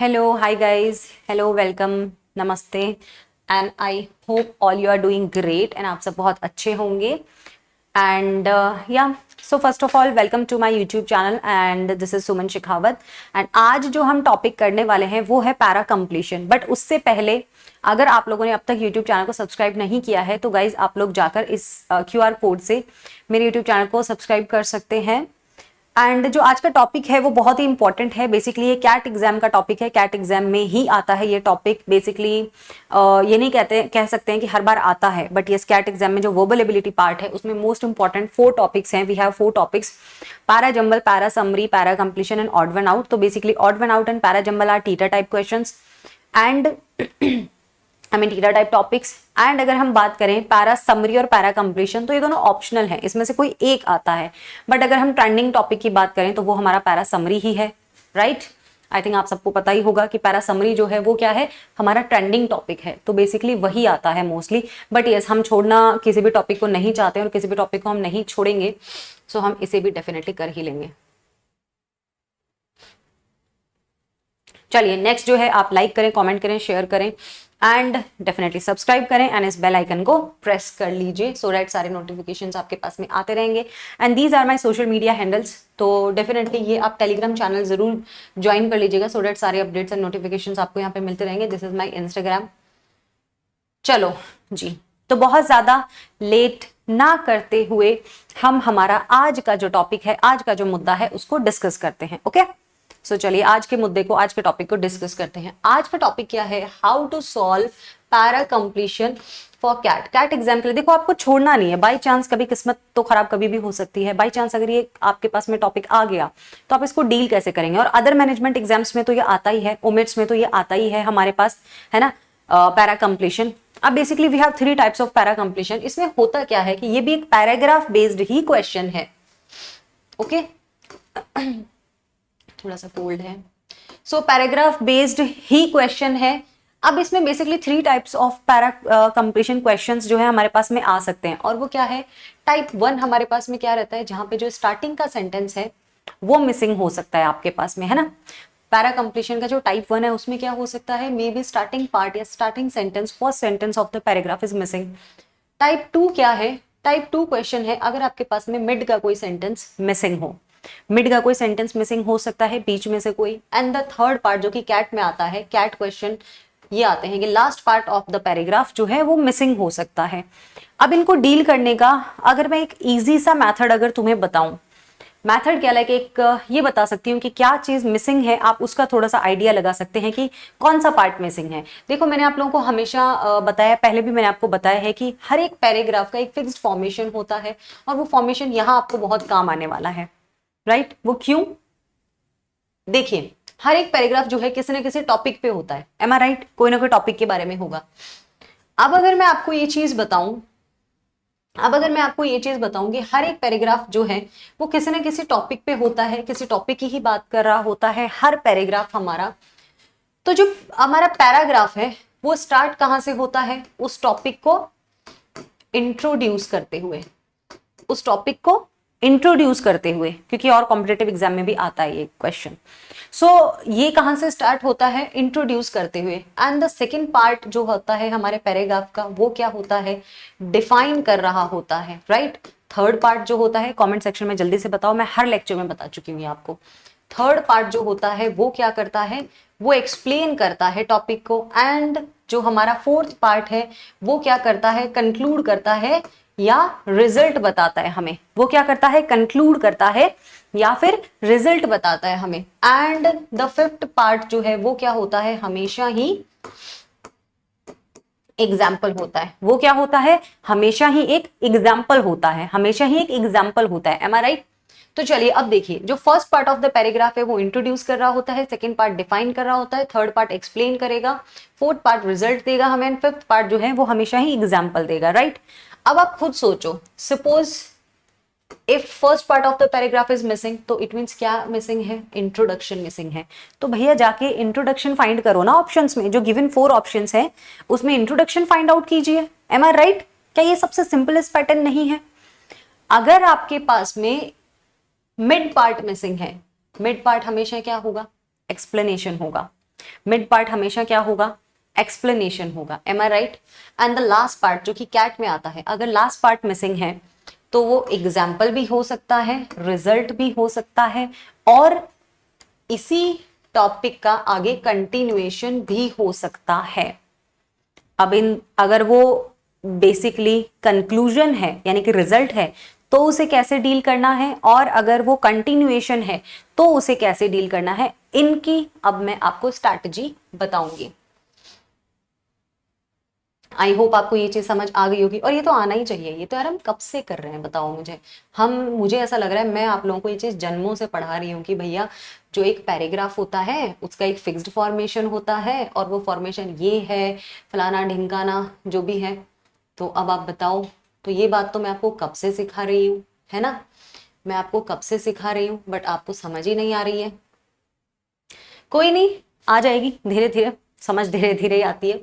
Hello, hi guys. Hello, welcome, namaste. And I hope all you are doing great and आप सब बहुत अच्छे होंगे. And yeah, so first of all, welcome to my YouTube channel and this is Suman Shekhawat. And आज जो हम topic करने वाले हैं वो है पैरा कंप्लीशन. बट उससे पहले अगर आप लोगों ने अब तक YouTube चैनल को सब्सक्राइब नहीं किया है तो गाइज आप लोग जाकर इस QR कोड से मेरे YouTube चैनल को सब्सक्राइब कर सकते हैं. एंड जो आज का टॉपिक है वो बहुत ही इंपॉर्टेंट है. बेसिकली ये कैट एग्जाम का टॉपिक है. कैट एग्जाम में ही आता है ये टॉपिक. बेसिकली ये नहीं कह सकते हैं कि हर बार आता है, बट ये कैट एग्जाम में जो वर्बल एबिलिटी पार्ट है उसमें मोस्ट इंपॉर्टेंट 4 टॉपिक्स हैं. We have 4 topics: para jumble, para summary, para completion and odd one out. तो basically odd one out and para jumble are TITA type questions and TITA type topics. And अगर हम बात करें para summary और para completion तो ये दोनों optional हैं, इसमें से कोई एक आता है. बट अगर हम ट्रेंडिंग टॉपिक की बात करें तो वो हमारा पैरा समरी ही है. राइट, आई थिंक आप सबको पता ही होगा कि पैरा समरी जो है वो क्या है, हमारा ट्रेंडिंग टॉपिक है. तो बेसिकली वही आता है मोस्टली. बट यस, हम छोड़ना किसी भी टॉपिक को नहीं चाहते और किसी भी टॉपिक को हम नहीं छोड़ेंगे. सो हम इसे भी डेफिनेटली कर ही लेंगे. चलिए नेक्स्ट जो है, आप लाइक करें, कमेंट करें, शेयर करें एंड डेफिनेटली सब्सक्राइब करें एंड इस बेल आइकन को प्रेस कर लीजिए सो दैट सारे नोटिफिकेशंस आपके पास में आते रहेंगे. And these are my social media handles. तो डेफिनेटली ये आप टेलीग्राम चैनल जरूर ज्वाइन कर लीजिएगा सो दैट सारे अपडेट्स एंड नोटिफिकेशंस आपको यहाँ पे मिलते रहेंगे. This is my Instagram. चलो जी, तो बहुत ज्यादा लेट ना करते हुए हम हमारा आज का जो टॉपिक है, आज का जो मुद्दा है उसको डिस्कस करते हैं. ओके, सो चलिए आज के मुद्दे को, आज के टॉपिक को डिस्कस करते हैं. आज का टॉपिक क्या है? How to solve para completion for CAT. CAT exam के लिए देखो, आपको छोड़ना नहीं है. बाय चांस कभी किस्मत तो खराब कभी भी हो सकती है. बाय चांस अगर ये आपके पास में टॉपिक आ गया तो आप इसको डील कैसे करेंगे. और अदर मैनेजमेंट एग्जाम्स में तो ये आता ही है, ओमिट्स में तो ये आता ही है हमारे पास, है ना, पैरा कंप्लीशन. अब basically we have 3 types of para completion. इसमें होता क्या है कि ये भी एक पैराग्राफ बेस्ड ही क्वेश्चन है. ओके, थोड़ा सा कोल्ड है. सो पैराग्राफ बेस्ड ही क्वेश्चन है. अब इसमें basically 3 types of para completion questions जो है हमारे पास में आ सकते हैं. और वो क्या है? टाइप 1 हमारे पास में क्या रहता है, जहां पे जो स्टार्टिंग का सेंटेंस है वो मिसिंग हो सकता है आपके पास में, है ना. पैरा कंप्लीशन का जो टाइप 1 है उसमें क्या हो सकता है, मे बी स्टार्टिंग पार्ट या starting sentence, first sentence of the paragraph is missing. Type 2 क्या है? टाइप 2 क्वेश्चन है अगर आपके पास में मिड का कोई सेंटेंस मिसिंग हो. मिड का कोई सेंटेंस मिसिंग हो सकता है, बीच में से कोई. एंड द थर्ड पार्ट जो कि कैट में आता है, कैट क्वेश्चन ये आते हैं कि last part of the paragraph जो है वो मिसिंग हो सकता है. अब इनको डील करने का अगर मैं एक इजी सा मेथड अगर तुम्हें बताऊं, मेथड क्या लाइक एक ये बता सकती हूँ कि क्या चीज मिसिंग है, आप उसका थोड़ा सा आइडिया लगा सकते हैं कि कौन सा पार्ट मिसिंग है. देखो, मैंने आप लोगों को हमेशा बताया, पहले भी मैंने आपको बताया है कि हर एक पैराग्राफ का एक फिक्स्ड फॉर्मेशन होता है और वो फॉर्मेशन यहाँ आपको बहुत काम आने वाला है. राइट, वो क्यों? देखिए, हर एक पैराग्राफ जो है किसी न किसी टॉपिक पे होता है. M I right? कोई ना कोई टॉपिक के बारे में होगा. अब अगर मैं आपको ये चीज बताऊं कि हर एक पैराग्राफ जो है वो किसी न किसी टॉपिक पे होता है, किसी टॉपिक की ही बात कर रहा होता है हर पैराग्राफ हमारा, तो जो हमारा पैराग्राफ है वो स्टार्ट कहां से होता है? उस टॉपिक को इंट्रोड्यूस करते हुए, क्योंकि और कॉम्पिटिटिव एग्जाम में भी आता है ये क्वेश्चन. सो ये कहां से स्टार्ट होता है? इंट्रोड्यूस करते हुए. एंड द सेकेंड पार्ट जो होता है हमारे पैराग्राफ का वो क्या होता है? डिफाइन कर रहा होता है. राइट, थर्ड पार्ट जो होता है, कमेंट सेक्शन में जल्दी से बताओ, मैं हर लेक्चर में बता चुकी हूँ आपको. थर्ड पार्ट जो होता है वो क्या करता है? वो एक्सप्लेन करता है टॉपिक को. एंड जो हमारा फोर्थ पार्ट है वो क्या करता है? कंक्लूड करता है या रिजल्ट बताता है हमें. वो क्या करता है? कंक्लूड करता है या फिर रिजल्ट बताता है हमें. एंड द फिफ्थ पार्ट जो है वो क्या होता है? हमेशा ही एग्जाम्पल होता है. वो क्या होता है? हमेशा ही एक एग्जाम्पल होता है. M I right? तो चलिए अब देखिए, जो first part of the paragraph है वो इंट्रोड्यूस कर रहा होता है, सेकंड पार्ट डिफाइन कर रहा होता है, थर्ड पार्ट एक्सप्लेन करेगा, फोर्थ पार्ट रिजल्ट देगा हमें, एंड फिफ्थ पार्ट जो है वो हमेशा ही एग्जाम्पल देगा. राइट, अब आप खुद सोचो, suppose if first part of the paragraph is missing, तो इट मीन्स क्या मिसिंग है? इंट्रोडक्शन मिसिंग है. तो भैया जाके इंट्रोडक्शन फाइंड करो ना ऑप्शंस में, जो गिवन 4 ऑप्शंस है उसमें इंट्रोडक्शन फाइंड आउट कीजिए. M I right? क्या ये सबसे सिंपलेस्ट पैटर्न नहीं है? अगर आपके पास में मिड पार्ट मिसिंग है, मिड पार्ट हमेशा क्या होगा? एक्सप्लेनेशन होगा. मिड पार्ट हमेशा क्या होगा, एक्सप्लेनेशन होगा, am I right. And the last part जो कि कैट में आता है, अगर लास्ट पार्ट मिसिंग है तो वो एग्जाम्पल भी हो सकता है, रिजल्ट भी हो सकता है, और इसी टॉपिक का आगे कंटिन्यूएशन भी हो सकता है। अब अगर वो बेसिकली कंक्लूजन है यानी कि रिजल्ट है तो उसे कैसे डील करना है, और अगर वो कंटिन्यूएशन है तो उसे कैसे डील करना है, इनकी अब मैं आपको स्ट्रैटेजी बताऊंगी। आई होप आपको ये चीज समझ आ गई होगी, और ये तो आना ही चाहिए, ये तो यार हम कब से कर रहे हैं बताओ मुझे ऐसा लग रहा है मैं आप लोगों को ये चीज जन्मों से पढ़ा रही हूँ कि भैया जो एक पैराग्राफ होता है उसका एक फिक्स्ड फॉर्मेशन होता है, और वो फॉर्मेशन ये है, फलाना ढिमकाना जो भी है। तो अब आप बताओ, तो ये बात तो मैं आपको कब से सिखा रही हूँ, है ना, मैं आपको कब से सिखा रही हूँ, बट आपको समझ ही नहीं आ रही है। कोई नहीं, आ जाएगी धीरे धीरे, समझ धीरे धीरे आती है।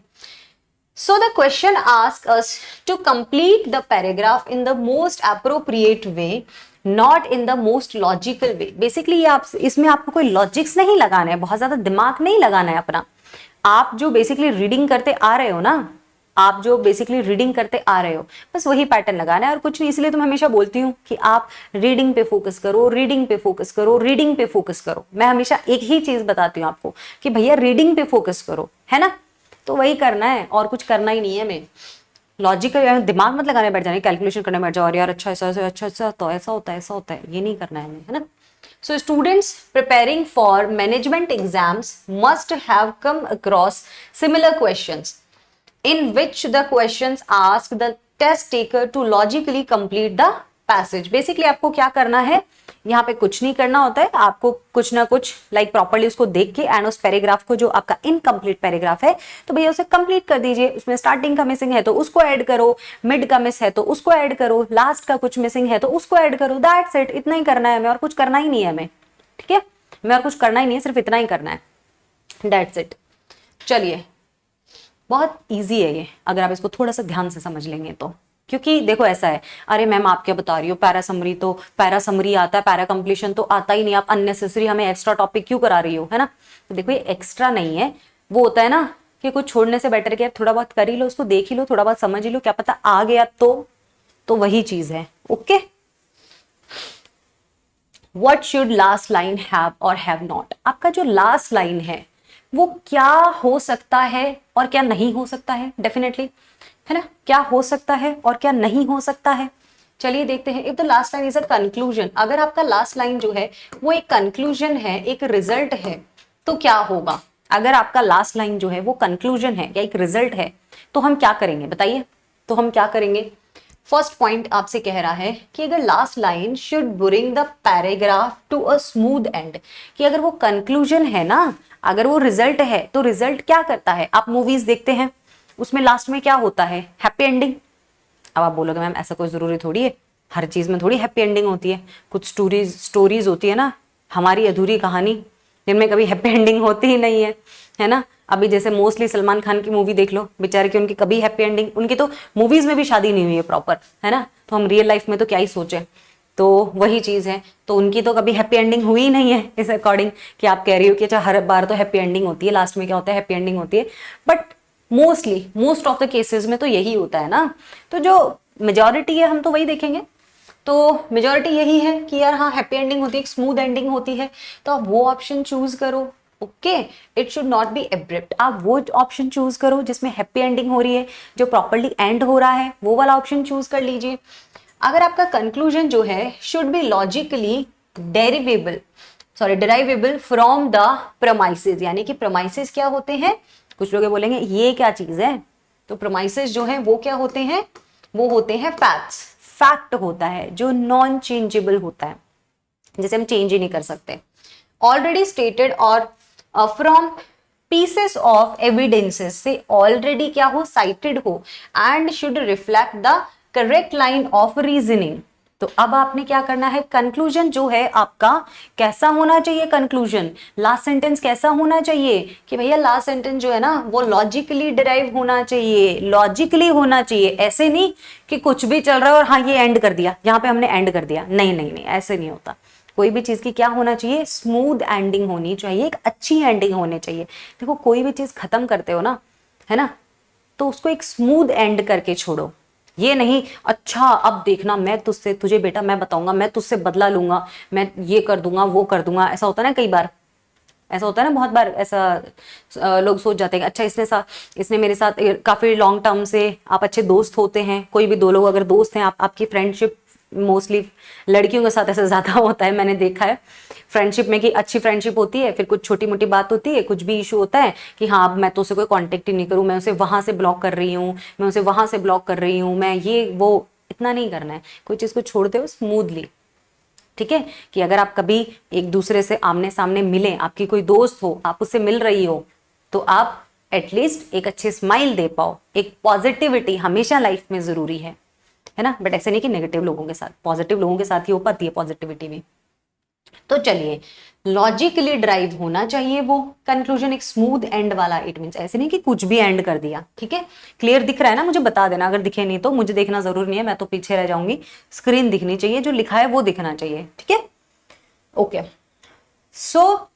So the question asks us to complete the paragraph in the most appropriate way, not in the most logical way. Basically ये आप इसमें आपको कोई लॉजिक्स नहीं लगाना है, बहुत ज्यादा दिमाग नहीं लगाना है अपना। आप जो बेसिकली रीडिंग करते आ रहे हो ना, आप जो बेसिकली रीडिंग करते आ रहे हो बस वही पैटर्न लगाना है और कुछ नहीं। इसलिए तो मैं हमेशा बोलती हूँ कि आप रीडिंग पे फोकस करो, रीडिंग पे फोकस करो, रीडिंग पे फोकस करो। मैं हमेशा एक ही चीज बताती हूँ आपको कि भैया रीडिंग पे फोकस करो, है ना, तो वही करना है और कुछ करना ही नहीं है। मैं लॉजिकल दिमाग मत लगाने बैठ जाने, कैलकुलेशन करने बैठ जाओ और यार अच्छा ऐसा अच्छा अच्छा तो ऐसा होता है ऐसा होता है, ये नहीं करना है, है ना। So students preparing for management exams must have come across similar questions in which the questions ask the test taker to logically complete the passage. Basically आपको क्या करना है, यहाँ पे कुछ नहीं करना होता है, आपको कुछ ना कुछ लाइक प्रॉपर्ली उसको देख के एंड उस पैराग्राफ को जो आपका इनकम्प्लीट पैराग्राफ है तो भैया उसे कंप्लीट कर दीजिए। उसमें स्टार्टिंग का मिसिंग है तो उसको ऐड करो, मिड का मिस है तो उसको ऐड करो, लास्ट का कुछ मिसिंग है तो उसको ऐड करो, दैट्स इट। इतना ही करना है हमें, और कुछ करना ही नहीं है हमें, ठीक है, हमें और कुछ करना ही नहीं है, सिर्फ इतना ही करना है, दैट्स इट। चलिए, बहुत ईजी है ये अगर आप इसको थोड़ा सा ध्यान से समझ लेंगे तो। क्योंकि देखो ऐसा है, अरे मैम आप क्या बता रही हो, पैरा समरी आता है, पैरा कंप्लीशन तो आता ही नहीं, आप अननेसेसरी हमें एक्स्ट्रा टॉपिक क्यों करा रही हो, है ना। तो देखो ये एक्स्ट्रा नहीं है, वो होता है ना कि कुछ छोड़ने से बेटर क्या थोड़ा बहुत कर ही लो, उसको देख ही लो, थोड़ा बहुत समझ ही लो, क्या पता आ गया तो वही चीज है। Okay, what should last line have और हैव नॉट। आपका जो लास्ट लाइन है वो क्या हो सकता है और क्या नहीं हो सकता है, डेफिनेटली, है ना, क्या हो सकता है और क्या नहीं हो सकता है। चलिए देखते हैं। If the last line is a conclusion, अगर आपका लास्ट लाइन जो है वो एक कंक्लूजन है, एक रिजल्ट है, तो क्या होगा। अगर आपका लास्ट लाइन जो है वो कंक्लूजन है या एक रिजल्ट है तो हम क्या करेंगे बताइए, तो हम क्या करेंगे। फर्स्ट पॉइंट आपसे कह रहा है कि अगर last line should bring the paragraph to a smooth end, कि अगर वो कंक्लूजन है ना, अगर वो रिजल्ट है तो रिजल्ट क्या करता है। आप मूवीज देखते हैं, उसमें लास्ट में क्या होता है, हैप्पी एंडिंग। अब आप बोलोगे मैम ऐसा कोई जरूरी थोड़ी है, हर चीज में थोड़ी हैप्पी एंडिंग होती है, कुछ स्टोरीज होती है ना, हमारी अधूरी कहानी, जिनमें कभी हैप्पी एंडिंग होती ही नहीं है ना। अभी जैसे मोस्टली सलमान खान की मूवी देख लो, बेचारे की उनकी कभी हैप्पी एंडिंग, उनकी तो मूवीज में भी शादी नहीं हुई है प्रॉपर, है ना, तो हम रियल लाइफ में तो क्या ही सोचे। तो वही चीज है, तो उनकी तो कभी हैप्पी एंडिंग हुई ही नहीं है इस अकॉर्डिंग, कि आप कह रही हो कि अच्छा हर बार तो हैप्पी एंडिंग होती है, लास्ट में क्या होता है, हैप्पी एंडिंग होती है, but most of the cases में तो यही होता है ना। तो जो मेजोरिटी है हम तो वही देखेंगे, तो मेजोरिटी यही है कि यार हाँ हैप्पी एंडिंग होती है, एक स्मूथ एंडिंग होती है, तो आप वो ऑप्शन चूज करो। Okay, it should not be abrupt, आप वो ऑप्शन चूज करो जिसमें हैप्पी एंडिंग हो रही है, जो प्रॉपर्ली एंड हो रहा है, वो वाला ऑप्शन चूज कर लीजिए। अगर आपका कंक्लूजन जो है should be logically derivable from the premises, यानी कि प्रमाइसेस क्या होते हैं, कुछ लोग बोलेंगे ये क्या चीज है, तो प्रमाइसेस जो है वो क्या होते हैं, वो होते हैं फैक्ट्स। फैक्ट होता है जो नॉन चेंजेबल होता है, जिसे हम चेंज ही नहीं कर सकते, ऑलरेडी स्टेटेड और फ्रॉम पीसेस ऑफ एविडेंसेस से ऑलरेडी क्या हो, साइटेड हो, and should reflect the correct line of reasoning. तो अब आपने क्या करना है, कंक्लूजन जो है आपका कैसा होना चाहिए, कंक्लूजन लास्ट सेंटेंस कैसा होना चाहिए कि भैया लास्ट सेंटेंस जो है ना वो लॉजिकली डिराइव होना चाहिए, लॉजिकली होना चाहिए, ऐसे नहीं कि कुछ भी चल रहा है और हाँ ये एंड कर दिया, यहाँ पे हमने एंड कर दिया, नहीं नहीं नहीं, ऐसे नहीं होता। कोई भी चीज की क्या होना चाहिए, स्मूथ एंडिंग होनी चाहिए, एक अच्छी एंडिंग होनी चाहिए। देखो कोई भी चीज खत्म करते हो ना, है ना, तो उसको एक स्मूथ एंड करके छोड़ो। ये नहीं अच्छा अब देखना मैं तुझसे, तुझे बेटा मैं बताऊंगा, मैं तुझसे बदला लूंगा, मैं ये कर दूंगा वो कर दूंगा, ऐसा होता है ना कई बार, ऐसा होता है ना बहुत बार, ऐसा लोग सोच जाते हैं अच्छा इसने मेरे साथ काफी लॉन्ग टर्म से आप अच्छे दोस्त होते हैं, कोई भी दो लोग अगर दोस्त हैं, आपकी फ्रेंडशिप मोस्टली लड़कियों के साथ ऐसा ज्यादा होता है, मैंने देखा है फ्रेंडशिप में कि अच्छी फ्रेंडशिप होती है, फिर कुछ छोटी मोटी बात होती है, कुछ भी इशू होता है कि हाँ अब मैं तो उसे कोई कांटेक्ट ही नहीं करूँ, मैं उसे वहां से ब्लॉक कर रही हूँ, मैं उसे वहां से ब्लॉक कर रही हूँ, मैं ये वो, इतना नहीं करना है। कोई चीज को छोड़ते हो स्मूथली, ठीक है, कि अगर आप कभी एक दूसरे से आमने सामने मिले, आपकी कोई दोस्त हो, आप उससे मिल रही हो, तो आप एटलीस्ट एक अच्छे स्माइल दे पाओ। एक पॉजिटिविटी हमेशा लाइफ में जरूरी है ना, बट ऐसे नहीं कि नेगेटिव लोगों के साथ, पॉजिटिव लोगों के साथ ही हो पाती है पॉजिटिविटी भी। तो चलिए, लॉजिकली ड्राइव होना चाहिए वो कंक्लूजन, एक स्मूथ एंड वाला। इट मींस ऐसे नहीं कि कुछ भी एंड कर दिया, ठीक है। क्लियर दिख रहा है ना, मुझे बता देना, अगर दिखे नहीं तो मुझे देखना जरूरी नहीं है, मैं तो पीछे रह जाऊंगी, स्क्रीन दिखनी चाहिए, जो लिखा है वो दिखना चाहिए, ठीक है। ओके, सो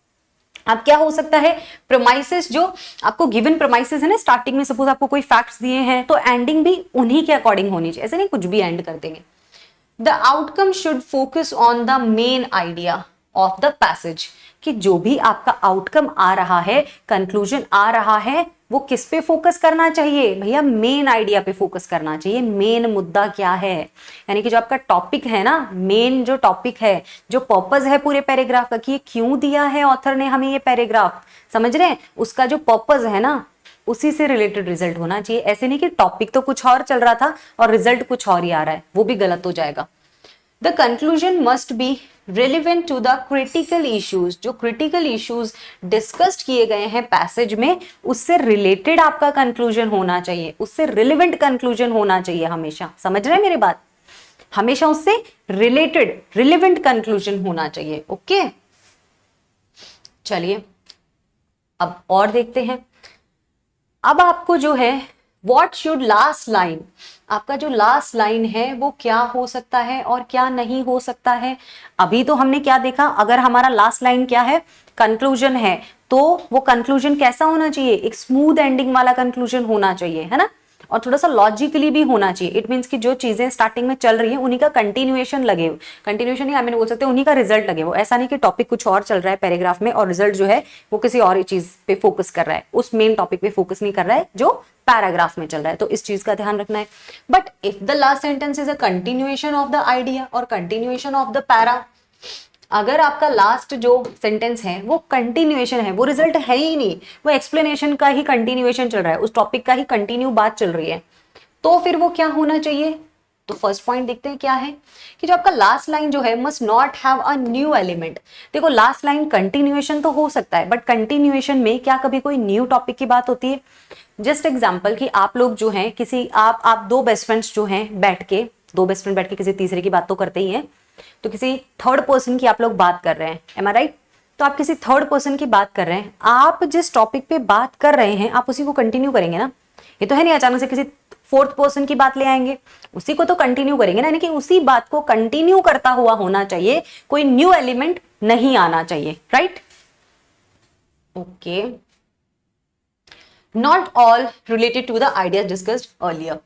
अब क्या हो सकता है, प्रोमाइसेस जो आपको गिवन प्रोमाइसेस है ना स्टार्टिंग में, सपोज आपको कोई फैक्ट्स दिए हैं, तो एंडिंग भी उन्हीं के अकॉर्डिंग होनी चाहिए, ऐसे नहीं कुछ भी एंड कर देंगे। The outcome should focus on the main idea of the passage, कि जो भी आपका आउटकम आ रहा है, कंक्लूजन आ रहा है, वो किस पे फोकस करना चाहिए भैया, मेन आइडिया पे फोकस करना चाहिए। मेन मुद्दा क्या है, यानी कि जो आपका टॉपिक है ना, मेन जो टॉपिक है, जो पर्पस है पूरे पैराग्राफ का, कि ये क्यों दिया है ऑथर ने हमें ये पैराग्राफ, समझ रहे हैं, उसका जो पर्पस है ना, उसी से रिलेटेड रिजल्ट होना चाहिए। ऐसे नहीं कि टॉपिक तो कुछ और चल रहा था और रिजल्ट कुछ और ही आ रहा है, वो भी गलत हो जाएगा। The conclusion must be relevant to the critical issues, जो क्रिटिकल इश्यूज डिस्कस्ड किए गए हैं पैसेज में, उससे रिलेटेड आपका कंक्लूजन होना चाहिए, उससे रिलेवेंट कंक्लूजन होना चाहिए हमेशा। समझ रहे हैं मेरी बात, हमेशा उससे रिलेटेड रिलेवेंट कंक्लूजन होना चाहिए। ओके, चलिए अब और देखते हैं। अब आपको जो है व्हाट शुड लास्ट लाइन, आपका जो लास्ट लाइन है वो क्या हो सकता है और क्या नहीं हो सकता है। अभी तो हमने क्या देखा, अगर हमारा लास्ट लाइन क्या है, कंक्लूजन है, तो वो कंक्लूजन कैसा होना चाहिए, एक स्मूथ एंडिंग वाला कंक्लूजन होना चाहिए, है ना, और थोड़ा सा लॉजिकली भी होना चाहिए। इट मीन्स कि जो चीजें स्टार्टिंग में चल रही हैं उन्हीं का कंटिन्यूएशन लगे, कंटिन्यूएशन ही हमें बोल सकते हैं, उन्हीं का रिजल्ट लगे वो, ऐसा नहीं कि टॉपिक कुछ और चल रहा है पैराग्राफ में और रिजल्ट जो है वो किसी और चीज पे फोकस कर रहा है, उस मेन टॉपिक पे फोकस नहीं कर रहा है जो पैराग्राफ में चल रहा है। तो इस चीज का ध्यान रखना है। But if the last sentence is a continuation of the idea और कंटिन्यूएशन ऑफ द पैरा, अगर आपका लास्ट जो सेंटेंस है वो कंटिन्यूएशन है, वो रिजल्ट है ही नहीं, वो एक्सप्लेनेशन का ही कंटिन्यूएशन चल रहा है, उस टॉपिक का ही कंटिन्यू बात चल रही है, तो फिर वो क्या होना चाहिए। तो फर्स्ट पॉइंट देखते हैं क्या है, कि जो आपका लास्ट लाइन जो है must not have a new element. देखो लास्ट लाइन कंटिन्यूएशन तो हो सकता है, बट कंटिन्यूएशन में क्या कभी कोई न्यू टॉपिक की बात होती है। जस्ट एग्जांपल कि आप लोग जो हैं किसी आप दो बेस्ट फ्रेंड्स जो हैं बैठ के, दो बेस्ट फ्रेंड बैठ के किसी तीसरे की बात तो करते ही हैं, तो किसी थर्ड पर्सन की आप लोग बात कर रहे हैं, एम आई राइट, तो आप किसी थर्ड पर्सन की बात कर रहे हैं, आप जिस टॉपिक पे बात कर रहे हैं आप उसी को कंटिन्यू करेंगे ना, ये तो है नहीं अचानक से किसी फोर्थ पर्सन की बात ले आएंगे, उसी को तो कंटिन्यू करेंगे ना, यानी कि उसी बात को कंटिन्यू करता हुआ होना चाहिए, कोई न्यू एलिमेंट नहीं आना चाहिए, right. Okay, not all related to the ideas discussed earlier,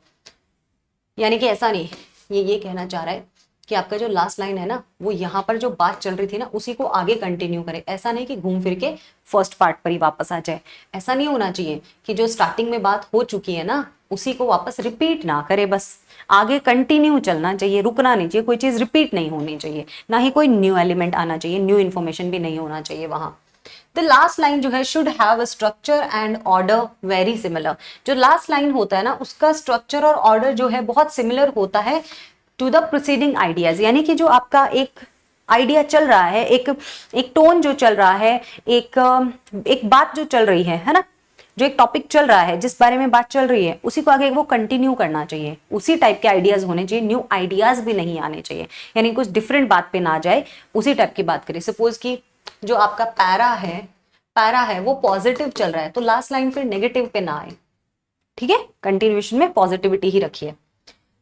यानी कि ऐसा नहीं, ये कहना चाह रहा है कि आपका जो लास्ट लाइन है ना, वो यहाँ पर जो बात चल रही थी ना उसी को आगे कंटिन्यू करे, ऐसा नहीं कि घूम फिर के फर्स्ट पार्ट पर ही वापस आ जाए। ऐसा नहीं होना चाहिए कि जो स्टार्टिंग में बात हो चुकी है ना उसी को वापस रिपीट ना करे, बस आगे कंटिन्यू चलना चाहिए, रुकना नहीं चाहिए, कोई चीज रिपीट नहीं होनी चाहिए, ना ही कोई न्यू एलिमेंट आना चाहिए, न्यू इन्फॉर्मेशन भी नहीं होना चाहिए वहां। द लास्ट लाइन जो है should have a structure and order very similar, जो लास्ट लाइन होता है ना उसका स्ट्रक्चर और ऑर्डर जो है बहुत सिमिलर होता है टू द प्रोसीडिंग आइडियाज, यानी कि जो आपका एक आइडिया चल रहा है, एक टोन जो चल रहा है, एक बात जो चल रही है ना, जो एक टॉपिक चल रहा है, जिस बारे में बात चल रही है उसी को आगे वो कंटिन्यू करना चाहिए, उसी टाइप के आइडियाज होने चाहिए, न्यू आइडियाज भी नहीं आने चाहिए, यानी कुछ डिफरेंट बात पे ना जाए, उसी टाइप की बात करें। सपोज कि जो आपका पैरा है वो पॉजिटिव चल रहा है, तो लास्ट लाइन फिर नेगेटिव पे ना आए, ठीक है, कंटिन्यूएशन में पॉजिटिविटी ही रखिए।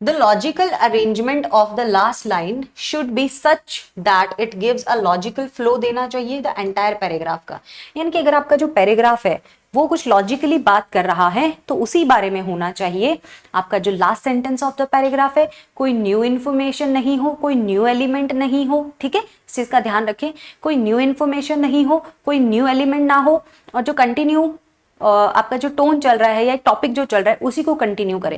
The logical arrangement of the last line should be such that it gives a logical flow देना चाहिए द एंटायर पैराग्राफ का। यानी कि अगर आपका जो पैराग्राफ है वो कुछ लॉजिकली बात कर रहा है तो उसी बारे में होना चाहिए। आपका जो last sentence of the paragraph है कोई न्यू इन्फॉर्मेशन नहीं हो, कोई न्यू एलिमेंट नहीं हो, ठीक है, इस चीज का ध्यान रखें, कोई न्यू इन्फॉर्मेशन नहीं हो, कोई न्यू एलिमेंट ना हो, और जो कंटिन्यू आपका जो टोन चल रहा है या टॉपिक जो चल रहा है उसी को कंटिन्यू करे,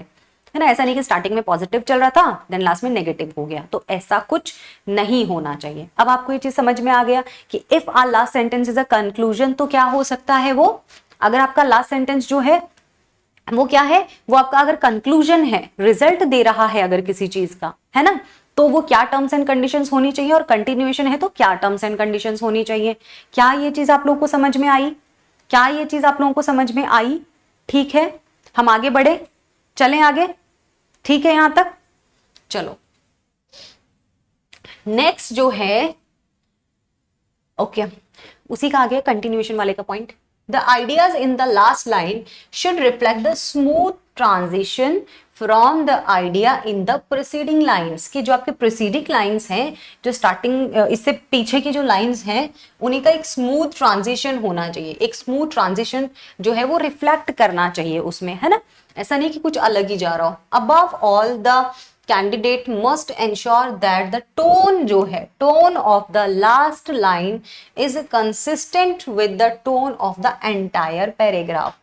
है ना। ऐसा नहीं कि स्टार्टिंग में पॉजिटिव चल रहा था देन लास्ट में नेगेटिव हो गया, तो ऐसा कुछ नहीं होना चाहिए। अब आपको ये चीज समझ में आ गया कि if our last sentence is a conclusion तो क्या हो सकता है वो, अगर आपका लास्ट सेंटेंस जो है वो क्या है, वो आपका अगर कंक्लूजन है, रिजल्ट दे रहा है अगर किसी चीज का, है ना, तो वो क्या टर्म्स एंड कंडीशंस होनी चाहिए, और कंटिन्यूएशन है तो क्या टर्म्स एंड कंडीशंस होनी चाहिए। क्या ये चीज आप लोगों को समझ में आई? क्या ये चीज आप लोगों को समझ में आई? ठीक है, हम आगे बढ़े, चलें आगे, ठीक है यहां तक। चलो नेक्स्ट जो है, ओके उसी का आगे कंटिन्यूएशन वाले का point, the ideas in the last line should reflect the smooth transition from the idea in the preceding lines, कि जो आपके प्रीसीडिंग लाइन्स हैं, जो स्टार्टिंग इससे पीछे की जो लाइन्स हैं उन्हीं का एक स्मूथ ट्रांजिशन होना चाहिए, एक स्मूथ ट्रांजिशन जो है वो रिफ्लेक्ट करना चाहिए उसमें, है ना, ऐसा नहीं कि कुछ अलग ही जा रहा हो। Above all the candidate must ensure that the tone जो है, tone of the last line is consistent with the tone of the entire paragraph.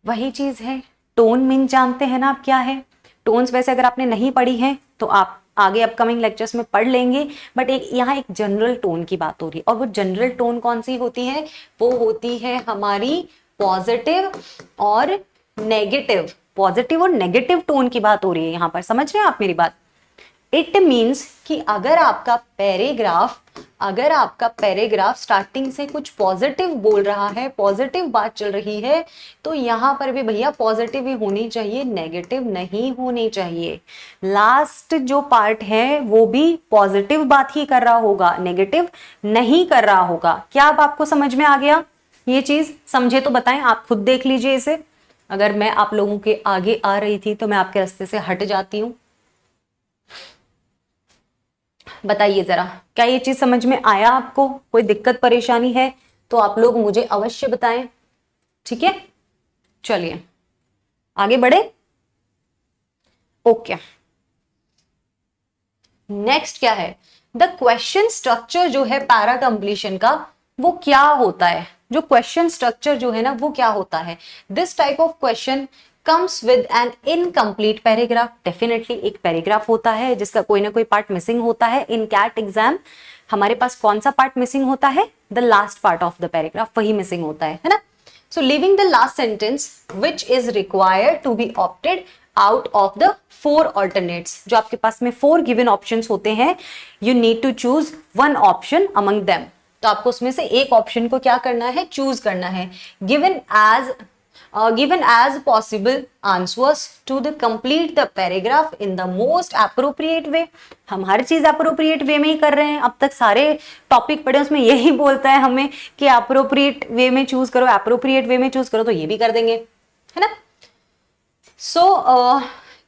वही चीज है, टोन मीन जानते हैं ना आप क्या है। टोन्स वैसे अगर आपने नहीं पढ़ी है तो आप आगे अपकमिंग लेक्चर्स में पढ़ लेंगे, बट एक यहाँ एक जनरल टोन की बात हो रही है, और वो जनरल टोन कौन सी होती है, वो होती है हमारी पॉजिटिव और नेगेटिव, पॉजिटिव और नेगेटिव टोन की बात हो रही है यहां पर, समझ रहे हैं आप मेरी बात। इट मीन्स कि अगर आपका पैराग्राफ स्टार्टिंग से कुछ पॉजिटिव बोल रहा है, पॉजिटिव बात चल रही है, तो यहां पर भी भैया पॉजिटिव ही होनी चाहिए, नेगेटिव नहीं होनी चाहिए। लास्ट जो पार्ट है वो भी पॉजिटिव बात ही कर रहा होगा, नेगेटिव नहीं कर रहा होगा। क्या अब आपको समझ में आ गया ये चीज? समझे तो बताएं, आप खुद देख लीजिए इसे। अगर मैं आप लोगों के आगे आ रही थी तो मैं आपके रास्ते से हट जाती हूं। बताइए जरा, क्या ये चीज समझ में आया आपको? कोई दिक्कत परेशानी है तो आप लोग मुझे अवश्य बताएं, ठीक है। चलिए आगे बढ़े, ओके। नेक्स्ट क्या है, द क्वेश्चन स्ट्रक्चर जो है पैरा कंप्लीशन का, वो क्या होता है, जो क्वेश्चन स्ट्रक्चर जो है ना वो क्या होता है। This type of question comes with N incomplete paragraph. Definitely एक पैराग्राफ होता है जिसका कोई ना कोई पार्ट मिसिंग होता है। इन कैट एग्जाम हमारे पास कौन सा पार्ट मिसिंग होता है, the last part of the paragraph, वही मिसिंग होता है ना। So leaving the last sentence which is required to be opted out of the 4 alternates. जो आपके पास में 4 गिवन ऑप्शंस होते हैं, you need to choose 1 option among them. तो आपको उसमें से एक ऑप्शन को क्या करना है, चूज करना है। given as possible answers to the complete the paragraph in the most appropriate way। हम हर चीज appropriate way में ही कर रहे हैं, अब तक सारे टॉपिक पढ़े उसमें यही बोलता है हमें कि appropriate way में चूज करो, appropriate way में चूज करो, तो ये भी कर देंगे, है ना। So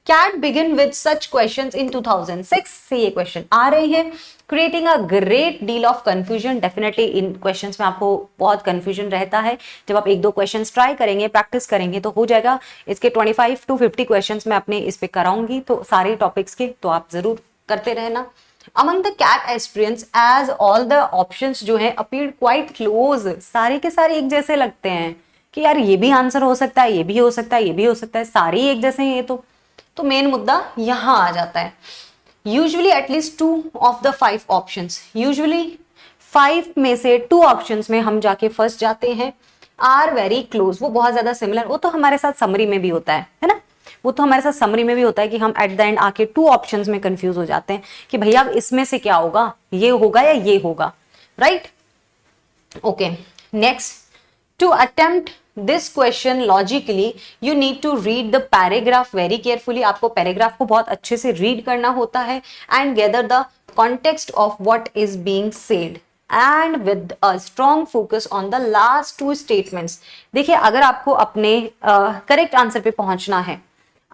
CAT begin with such questions in 2006 से ये क्वेश्चन आ रहे हैं, creating a great deal of confusion। Definitely in questions में आपको बहुत कंफ्यूजन रहता है। जब आप 1-2 क्वेश्चंस ट्राई करेंगे, प्रैक्टिस करेंगे तो हो जाएगा। इसके 25 to 50 क्वेश्चंस मैं अपने इस पे कराऊंगी, तो सारे टॉपिक्स के, तो आप जरूर करते रहना। Among the CAT aspirants, as all the options जो है appeared quite close, सारे के सारे एक जैसे लगते हैं कि यार ये भी आंसर हो सकता है, ये भी हो सकता है, ये भी हो सकता है, सारे एक जैसे हैं ये तो मेन मुद्दा यहां आ जाता है। Usually at least 2 of the 5 options, usually 5 में से 2 ऑप्शंस में हम जाके फंस जाते हैं। आर वेरी क्लोज, वो बहुत ज्यादा सिमिलर, वो तो हमारे साथ समरी में भी होता है ना, वो तो हमारे साथ समरी में भी होता है कि हम एट द एंड आके 2 ऑप्शंस में कंफ्यूज हो जाते हैं कि भैया अब इसमें से क्या होगा, ये होगा या ये होगा, right. Okay, next, to attempt this question logically you need to read the paragraph very carefully। आपको पैराग्राफ को बहुत अच्छे से रीड करना होता है, and gather the context of what is being said and with a strong focus on the last 2 statements। देखिए, अगर आपको अपने करेक्ट आंसर पे पहुंचना है,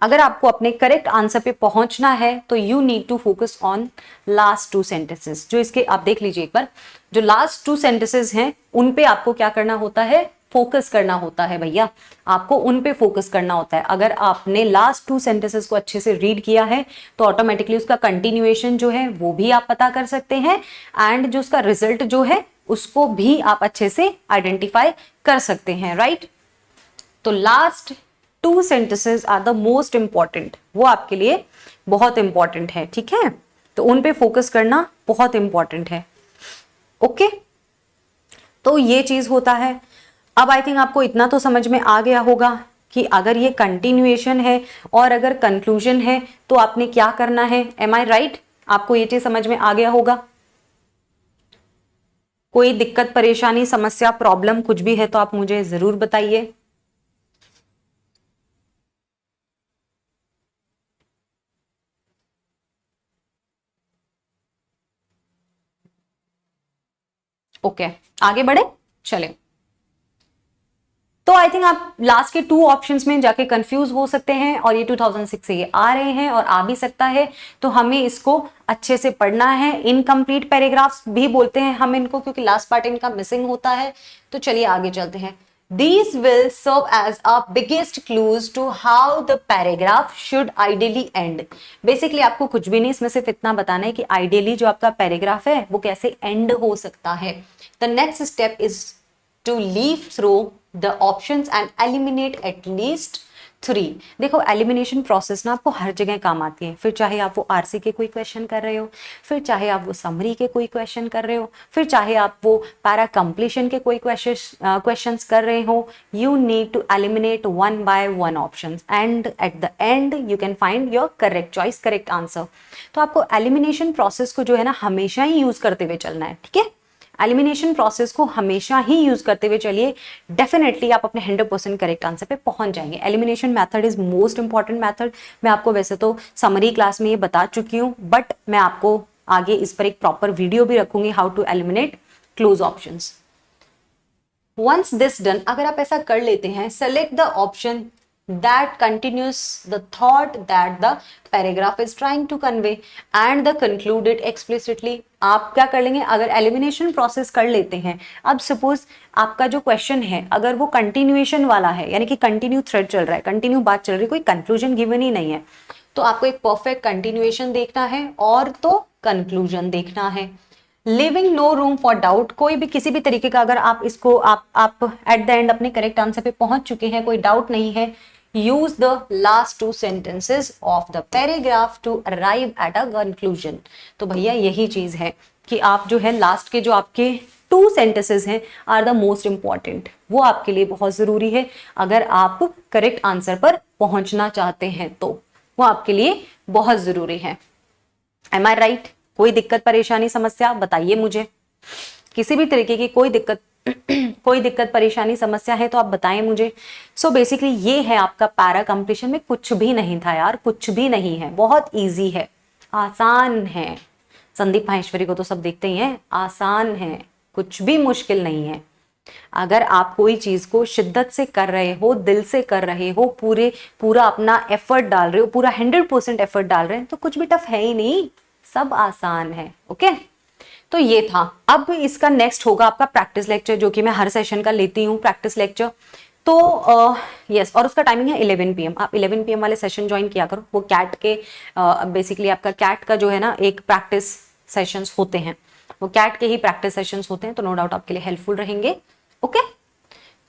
अगर आपको अपने करेक्ट आंसर पे पहुंचना है तो you need to focus on last two sentences. जो इसके आप देख लीजिए एक बार, जो लास्ट टू सेंटेंसेस हैं उन पे आपको क्या करना होता है, फोकस करना होता है भैया, आपको उन पे फोकस करना होता है। अगर आपने लास्ट टू सेंटेंसेस को अच्छे से रीड किया है तो ऑटोमेटिकली उसका कंटिन्यूएशन जो है वो भी आप पता कर सकते हैं, एंड जो उसका रिजल्ट जो है उसको भी आप अच्छे से आइडेंटिफाई कर सकते हैं, राइट। तो last two sentences are the most important, वो आपके लिए बहुत इंपॉर्टेंट है, ठीक है। तो उन पे फोकस करना बहुत इंपॉर्टेंट है, ओके। तो ये चीज होता है। अब आई थिंक आपको इतना तो समझ में आ गया होगा कि अगर ये कंटिन्यूएशन है और अगर कंक्लूजन है तो आपने क्या करना है, एम आई राइट। आपको ये चीज समझ में आ गया होगा। कोई दिक्कत परेशानी समस्या प्रॉब्लम कुछ भी है तो आप मुझे जरूर बताइए। ओके, आगे बढ़े, चले। तो आई थिंक आप लास्ट के टू ऑप्शंस में जाके कंफ्यूज हो सकते हैं, और ये 2006 से ये आ रहे हैं और आ भी सकता है, तो हमें इसको अच्छे से पढ़ना है। इनकम्प्लीट पैराग्राफ्स भी बोलते हैं हम इनको, क्योंकि लास्ट पार्ट इनका मिसिंग होता है। तो चलिए आगे चलते हैं। These will serve as a biggest clues to how the paragraph should ideally end. Basically आपको कुछ भी नहीं, इसमें सिर्फ इतना बताना है कि ideally जो आपका पैराग्राफ है वो कैसे end हो सकता है। The next step is to leaf through the options and eliminate at least 3। देखो एलिमिनेशन प्रोसेस ना आपको हर जगह काम आती है, फिर चाहे आप वो आरसी के कोई क्वेश्चन कर रहे हो, फिर चाहे आप वो समरी के कोई क्वेश्चन कर रहे हो, फिर चाहे आप वो पैरा कंप्लीशन के कोई क्वेश्चंस कर रहे हो। You need to eliminate one by one options and at the end you can find your correct choice, correct answer. तो आपको एलिमिनेशन प्रोसेस को जो है ना हमेशा ही यूज करते हुए चलना है, ठीक है। एलिमिनेशन प्रोसेस को हमेशा ही यूज करते हुए चलिए, डेफिनेटली आप अपने 100% करेक्ट आंसर पे पहुंच जाएंगे। Elimination method is most important method. मैं आपको वैसे तो समरी क्लास में ये बता चुकी हूँ, बट मैं आपको आगे इस पर एक प्रॉपर वीडियो भी रखूंगी, how to eliminate close options. Once this done, अगर आप ऐसा कर लेते हैं, select the option that continues the thought that the paragraph is trying to convey and the conclude it explicitly। आप क्या कर लेंगे, अगर एलिमिनेशन प्रोसेस कर लेते हैं, अब सपोज आपका जो क्वेश्चन है अगर वो कंटिन्यूएशन वाला है, यानी कि कंटिन्यू थ्रेड चल रहा है, कंटिन्यू बात चल रही है, कोई कंक्लूजन गिवन ही नहीं है, तो आपको एक परफेक्ट कंटिन्यूएशन देखना है और तो कंक्लूजन देखना है। Leaving no room for doubt, कोई भी किसी भी तरीके का अगर आप इसको आप एट द एंड अपने करेक्ट आंसर पे पहुंच चुके हैं, कोई डाउट नहीं है, use the last two sentences of the paragraph to arrive at a conclusion। तो भैया यही चीज है कि आप जो है लास्ट के जो आपके टू सेंटेंसेस हैं आर द मोस्ट इंपॉर्टेंट, वो आपके लिए बहुत जरूरी है। अगर आप करेक्ट आंसर पर पहुंचना चाहते हैं तो वो आपके लिए बहुत जरूरी है। M I right. कोई दिक्कत परेशानी समस्या बताइए मुझे, किसी भी तरीके की कोई दिक्कत परेशानी समस्या है तो आप बताएं मुझे। सो बेसिकली ये है आपका पैरा कंप्लीशन में कुछ भी नहीं था यार, कुछ भी नहीं है, बहुत इजी है, आसान है। संदीप माहेश्वरी को तो सब देखते ही हैं, आसान है, कुछ भी मुश्किल नहीं है। अगर आप कोई चीज को शिद्दत से कर रहे हो, दिल से कर रहे हो, पूरा अपना एफर्ट डाल रहे हो, पूरा 100% एफर्ट डाल रहे हैं, तो कुछ भी टफ है ही नहीं, सब आसान है, ओके। तो ये था। अब इसका नेक्स्ट होगा आपका प्रैक्टिस लेक्चर, जो कि मैं हर सेशन का लेती हूँ प्रैक्टिस लेक्चर। तो यस, और उसका टाइमिंग है 11 PM। आप 11 PM वाले सेशन ज्वाइन किया करो। वो कैट के बेसिकली आपका कैट का जो है ना एक प्रैक्टिस सेशंस होते हैं, वो कैट के ही प्रैक्टिस सेशंस होते हैं, तो नो डाउट आपके लिए हेल्पफुल रहेंगे, ओके।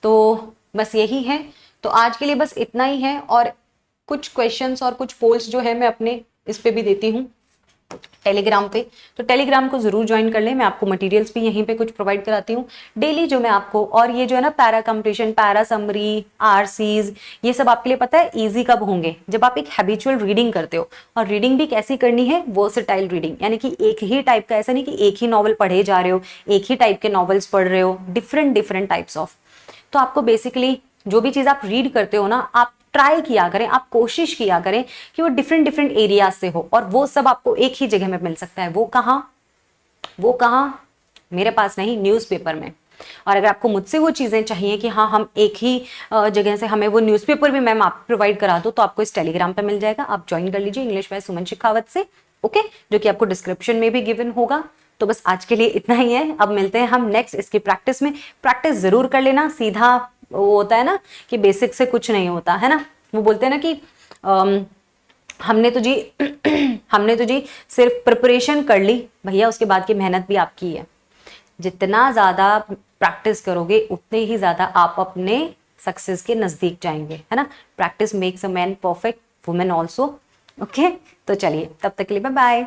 तो बस यही है, तो आज के लिए बस इतना ही है। और कुछ क्वेश्चंस और कुछ पोल्स जो है मैं अपने इस पे भी देती हूँ टेलीग्राम पे, तो टेलीग्राम को जरूर ज्वाइन कर लें। मैं आपको मटेरियल्स भी यहीं पे कुछ प्रोवाइड कराती हूँ डेली, जो मैं आपको, और ये जो है ना para completion, para summary, RCs, ये सब आपके लिए पता है इजी कब होंगे, जब आप एक हैबिचुअल रीडिंग करते हो। और रीडिंग भी कैसी करनी है, वर्सेटाइल रीडिंग, यानी कि एक ही टाइप का, ऐसा नहीं कि एक ही नॉवल पढ़े जा रहे हो, एक ही टाइप के नॉवेल्स पढ़ रहे हो, डिफरेंट टाइप्स ऑफ। तो आपको बेसिकली जो भी चीज आप रीड करते हो ना, आप ट्राई किया करें, आप कोशिश किया करें कि वो डिफरेंट एरियाज से हो, और वो सब आपको एक ही जगह में मिल सकता है। वो कहाँ, मेरे पास नहीं, न्यूज़पेपर में। और अगर आपको मुझसे वो चीज़ें चाहिए कि हाँ हम एक ही जगह से, हमें वो न्यूज़पेपर भी मैम आप प्रोवाइड करा दो, तो आपको इस टेलीग्राम पे मिल जाएगा, आप ज्वाइन कर लीजिए इंग्लिश बाय सुमन शेखावत से, ओके, जो कि आपको डिस्क्रिप्शन में भी गिवन होगा। तो बस आज के लिए इतना ही है, अब मिलते हैं हम नेक्स्ट इसकी प्रैक्टिस में। प्रैक्टिस जरूर कर लेना, सीधा वो होता है ना कि बेसिक से कुछ नहीं होता है ना, वो बोलते हैं ना कि हमने तो जी हमने तो जी सिर्फ प्रिपरेशन कर ली भैया, उसके बाद की मेहनत भी आपकी है। जितना ज़्यादा प्रैक्टिस करोगे उतने ही ज़्यादा आप अपने सक्सेस के नज़दीक जाएंगे, है ना। Practice makes a man perfect, women also, okay. तो चलिए तब तक के लिए बाय बाय।